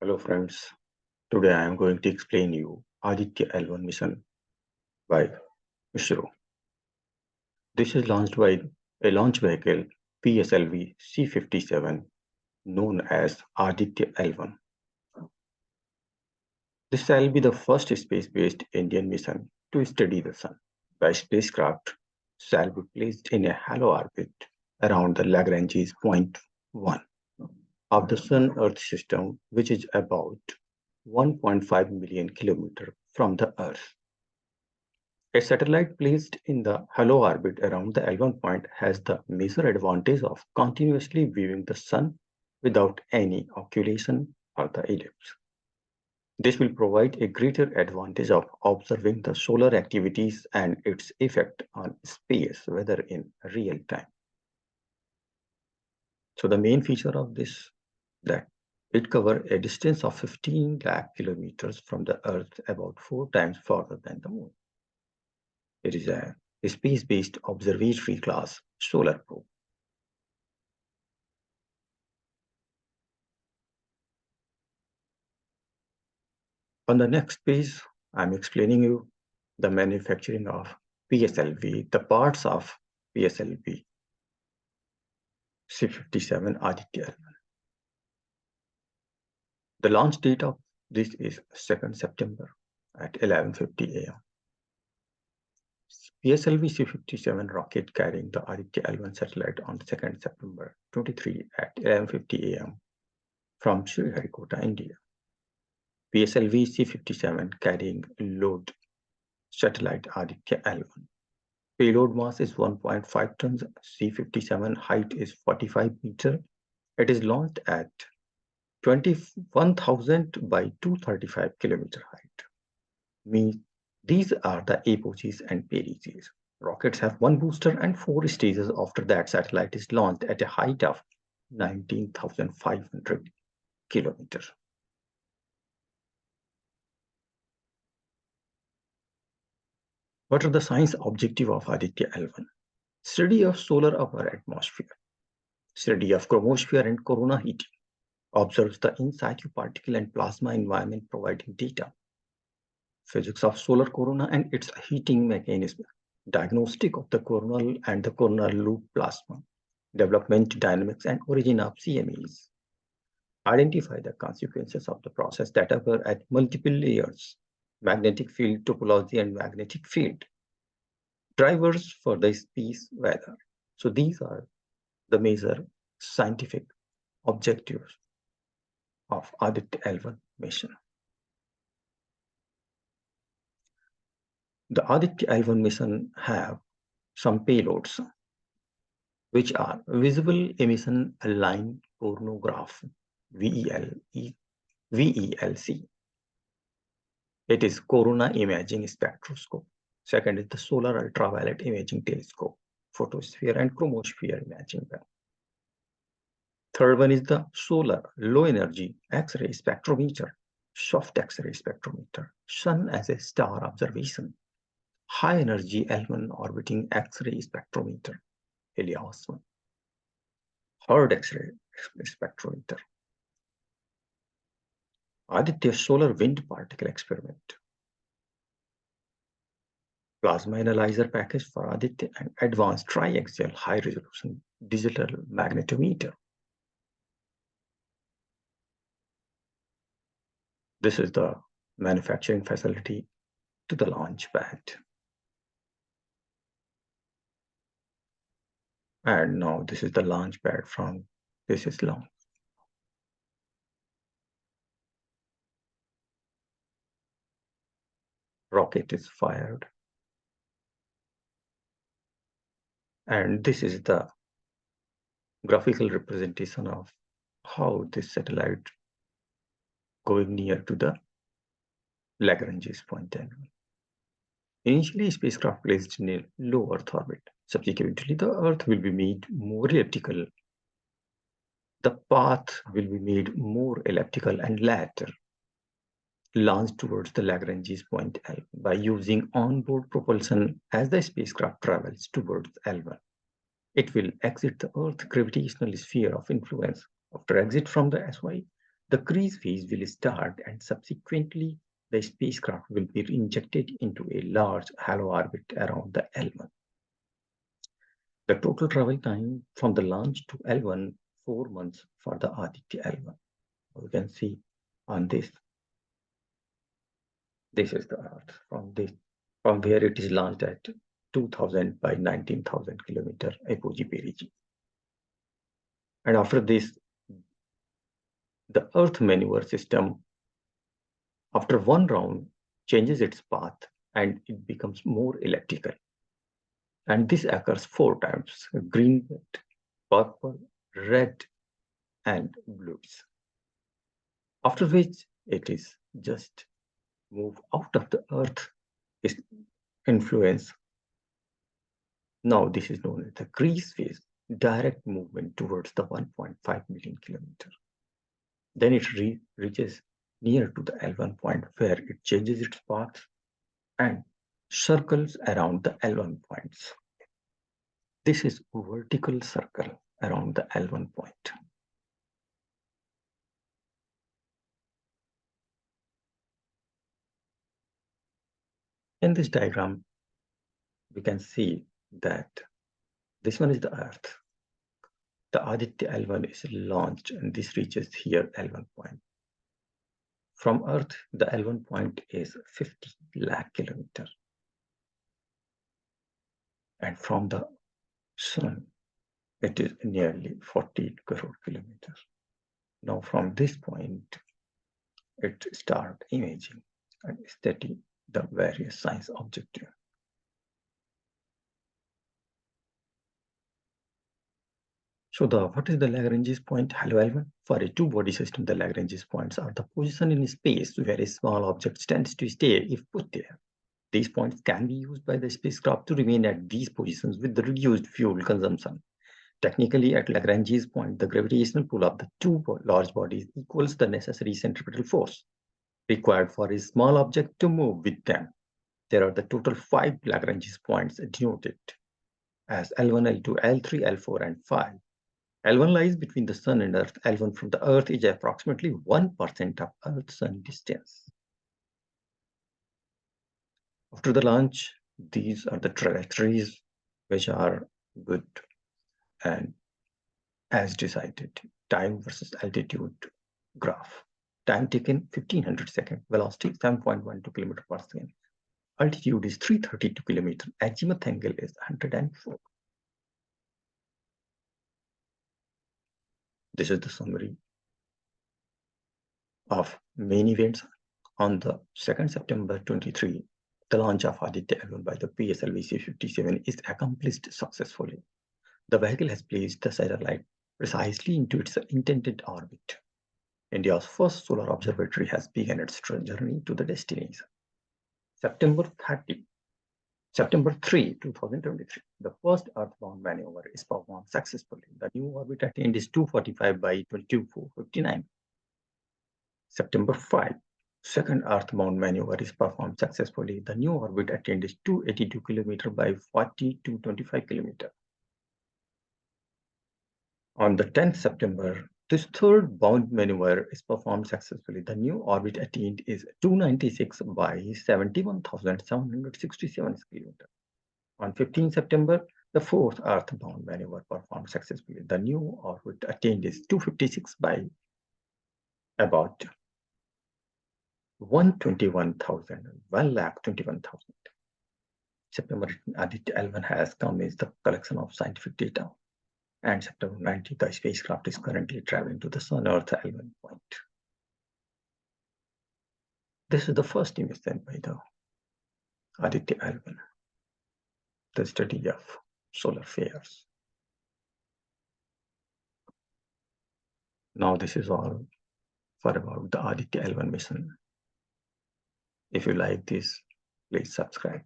Hello friends, today I am going to explain you Aditya L1 mission by ISRO. This is launched by a launch vehicle PSLV C-57 known as Aditya L1. This shall be the first space-based Indian mission to study the Sun. The spacecraft shall be placed in a hollow orbit around the Lagranges point 1 of the Sun-Earth system, which is about 1.5 million kilometers from the Earth. A satellite placed in the hollow orbit around the L1 point has the major advantage of continuously viewing the Sun without any occultation or the ellipse. This will provide a greater advantage of observing the solar activities and its effect on space weather in real time. So the main feature of this that it covers a distance of 15 lakh kilometers from the Earth, about 4 times farther than the Moon. It is a space-based observatory class solar probe. On the next page, I'm explaining you the manufacturing of PSLV, the parts of PSLV C-57 Aditya L1. The launch date of this is 2nd September at 11:50 a.m. PSLV C-57 rocket carrying the Aditya L1 satellite on 2nd September 23 at 11:50 a.m. from Sriharikota, India. PSLV C-57 carrying load satellite Aditya L1. Payload mass is 1.5 tons. C-57 height is 45 meters. It is launched at 21,000 by 235 kilometer height. Means these are the apogees and perigees. Rockets have one booster and 4 stages. After that, satellite is launched at a height of 19,500 kilometers. What are the science objective of Aditya L1? Study of solar upper atmosphere, study of chromosphere and corona heating, observes the in situ particle and plasma environment providing data, physics of solar corona and its heating mechanism, diagnostic of the coronal and the coronal loop plasma, development dynamics and origin of CMEs, identify the consequences of the process that occur at multiple layers, magnetic field topology and magnetic field, drivers for the space weather. So these are the major scientific objectives of Aditya L1 mission. The Aditya L1 mission have some payloads, which are visible emission line coronagraph, VELC. It is corona imaging spectroscope. Second is the solar ultraviolet imaging telescope, photosphere and chromosphere imaging. Third one is the solar low energy X-ray spectrometer, soft X-ray spectrometer, sun as a star observation, high energy L1 orbiting X-ray spectrometer, Helios 1, hard X-ray spectrometer, Aditya solar wind particle experiment, plasma analyzer package for Aditya, and advanced triaxial high resolution digital magnetometer. This is the manufacturing facility to the launch pad. And now this is the launch pad from this is launch. Rocket is fired. And this is the graphical representation of how this satellite going near to the Lagranges point. Initially, spacecraft placed in low Earth orbit. Subsequently, the Earth will be made more elliptical. The path will be made more elliptical and later launched towards the Lagrange's point L by using onboard propulsion as the spacecraft travels towards L1. It will exit the Earth gravitational sphere of influence. After exit from the SY, The cruise phase will start and subsequently the spacecraft will be injected into a large halo orbit around the L1. The total travel time from the launch to L1, 4 months for the Aditya L1. You can see on this. This is the Earth from where it is launched at 2000 by 19,000 kilometer apogee perigee. And after this, the Earth maneuver system, after one round, changes its path and it becomes more elliptical. And this occurs 4 times: green, purple, red, and blues. After which it is just move out of the Earth's influence. Now this is known as the cruise phase, direct movement towards the 1.5 million kilometer. Then it reaches near to the L1 point where it changes its path and circles around the L1 points. This is a vertical circle around the L1 point. In this diagram, we can see that this one is the Earth. The Aditya L1 is launched and this reaches here L1 point. From Earth, the L1 point is 50 lakh kilometer. And from the Sun, it is nearly 40 crore kilometers. Now from this point, it starts imaging and study the various science objectives. So what is the Lagrange's point? Hello, L1. For a two-body system, the Lagrange's points are the position in space where a small object tends to stay if put there. These points can be used by the spacecraft to remain at these positions with the reduced fuel consumption. Technically, at Lagrange's point, the gravitational pull of the two large bodies equals the necessary centripetal force required for a small object to move with them. There are the total 5 Lagrange's points denoted as L1, L2, L3, L4, and 5. L1 lies between the Sun and Earth. L1 from the Earth is approximately 1% of Earth-Sun distance. After the launch, these are the trajectories which are good and as decided. Time versus altitude graph. Time taken 1500 seconds. Velocity 7.12 km per second. Altitude is 332 km. Azimuth angle is 104. This is the summary of main events. On the 2nd September 23, the launch of Aditya L1 by the PSLV-C57 is accomplished successfully. The vehicle has placed the satellite precisely into its intended orbit. India's first solar observatory has begun its journey to the destination. September 3, 2023, the first Earthbound maneuver is performed successfully. The new orbit attained is 245 by 22,459. September 5, second Earthbound maneuver is performed successfully. The new orbit attained is 282 km by 4225 km. On the 10th September, this third bound maneuver is performed successfully. The new orbit attained is 296 by 71,767 km. On 15th September, the fourth Earthbound maneuver performed successfully. The new orbit attained is 256 by about 121,000. September Aditya L1 has come is the collection of scientific data. And September 19th, the spacecraft is currently traveling to the Sun-Earth L1 point. This is the first image sent by the Aditya L1, the study of solar flares. Now this is all for about the Aditya L1 mission. If you like this, please subscribe.